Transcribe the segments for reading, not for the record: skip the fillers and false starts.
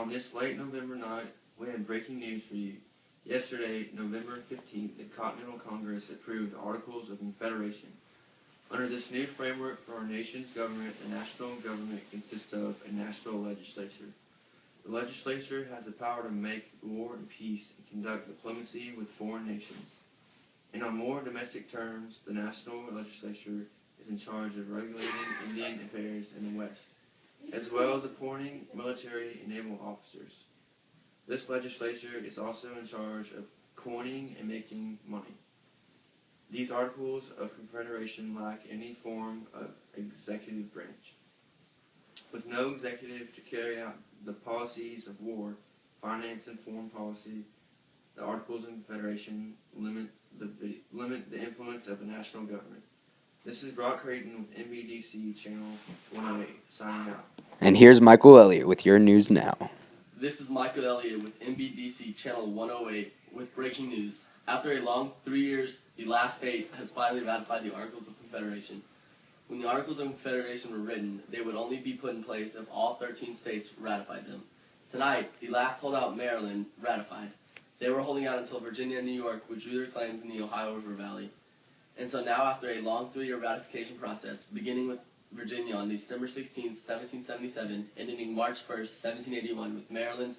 on this late November night, we have breaking news for you. Yesterday, November 15th, the Continental Congress approved the Articles of Confederation. Under this new framework for our nation's government, the national government consists of a national legislature. The legislature has the power to make war and peace and conduct diplomacy with foreign nations. And on more domestic terms, the national legislature is in charge of regulating Indian affairs in the West, as well as appointing military and naval officers. This legislature is also in charge of coining and making money. These Articles of Confederation lack any form of executive branch. With no executive to carry out the policies of war, finance, and foreign policy, the Articles of Confederation limit the influence of the national government. This is Brock Creighton with MBDC Channel 108, signing out. And here's Michael Elliott with your news now. This is Michael Elliott with MBDC Channel 108 with breaking news. After a long 3 years, the last state has finally ratified the Articles of Confederation. When the Articles of Confederation were written, they would only be put in place if all 13 states ratified them. Tonight, the last holdout, Maryland, ratified. They were holding out until Virginia and New York withdrew their claims in the Ohio River Valley. And so now, after a long 3-year ratification process, beginning with Virginia on December 16, 1777, and ending March 1, 1781, with Maryland's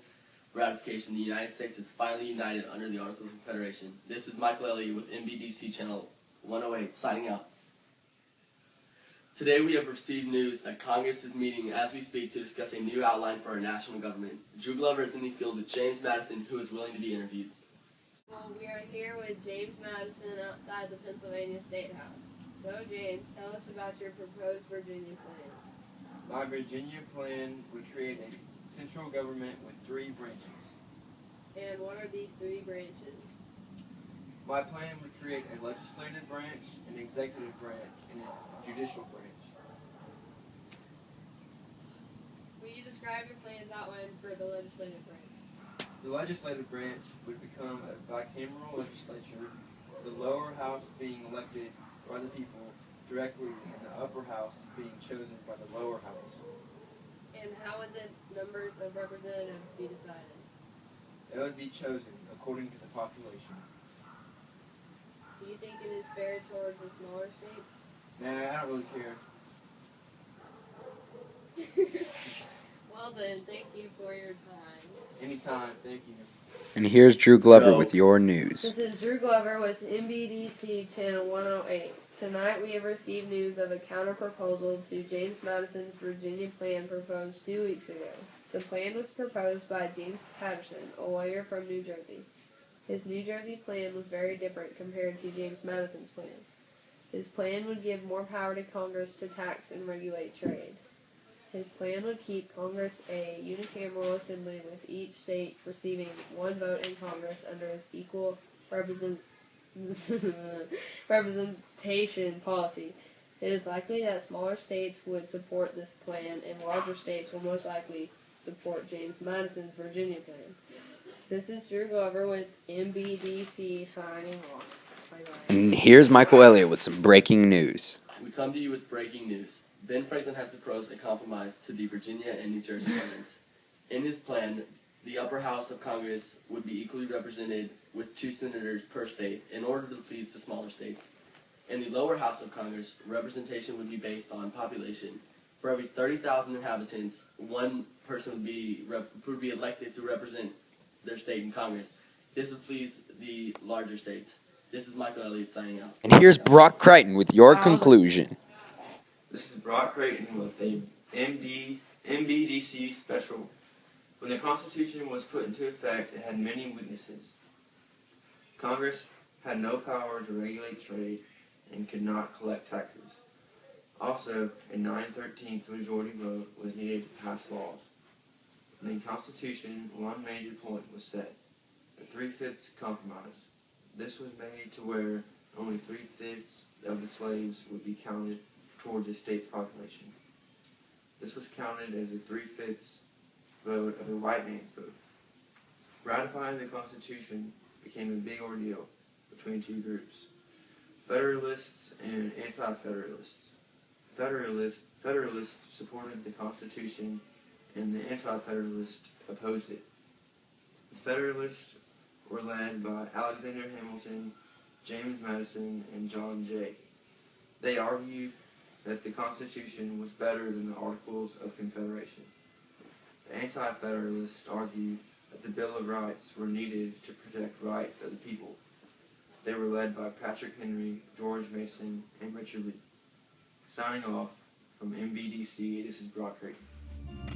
ratification, the United States is finally united under the Articles of Confederation. This is Michael Elliott with MBDC Channel 108, signing out. Today we have received news that Congress is meeting as we speak to discuss a new outline for our national government. Drew Glover is in the field with James Madison, who is willing to be interviewed. Well, we are here with James Madison outside the Pennsylvania State House. So, James, tell us about your proposed Virginia plan. My Virginia plan would create a central government with 3 branches. And what are these 3 branches? My plan would create a legislative branch, an executive branch, and a judicial branch. Will you describe your plan's outline for the legislative branch? The legislative branch would become a bicameral legislature, the lower house being elected by the people directly and the upper house being chosen by the lower house. And how would the numbers of representatives be decided? It would be chosen according to the population. Do you think it is fair towards the smaller states? Nah, I don't really care. Well then, thank you for your time. Anytime, thank you. And here's Drew Glover with your news. This is Drew Glover with MBDC Channel 108. Tonight we have received news of a counter-proposal to James Madison's Virginia plan proposed 2 weeks ago. The plan was proposed by James Patterson, a lawyer from New Jersey. His New Jersey plan was very different compared to James Madison's plan. His plan would give more power to Congress to tax and regulate trade. His plan would keep Congress a unicameral assembly with each state receiving 1 vote in Congress under his equal representation policy. It is likely that smaller states would support this plan, and larger states will most likely support James Madison's Virginia plan. This is Drew Glover with MBDC signing off. And here's Michael Elliott with some breaking news. We come to you with breaking news. Ben Franklin has proposed a compromise to the Virginia and New Jersey plans. In his plan, the upper house of Congress would be equally represented with 2 senators per state in order to please the smaller states. In the lower house of Congress, representation would be based on population. For every 30,000 inhabitants, 1 person would be elected to represent their state in Congress. This would please the larger states. This is Michael Elliott signing out. And here's Brock Creighton with your conclusion. This is Brock Creighton with a MBDC special. When the Constitution was put into effect, it had many weaknesses. Congress had no power to regulate trade and could not collect taxes. Also, a 9/13 majority vote was needed to pass laws. In the Constitution, one major point was set, the 3/5 compromise. This was made to where only 3/5 of the slaves would be counted towards the state's population. This was counted as a 3/5 vote of a white man's vote. Ratifying the Constitution became a big ordeal between 2 groups, Federalists and Anti-Federalists. Federalists supported the Constitution and the Anti-Federalists opposed it. The Federalists were led by Alexander Hamilton, James Madison, and John Jay. They argued that the Constitution was better than the Articles of Confederation. The Anti-Federalists argued that the Bill of Rights were needed to protect rights of the people. They were led by Patrick Henry, George Mason, and Richard Lee. Signing off from MBDC, this is Brock Creighton.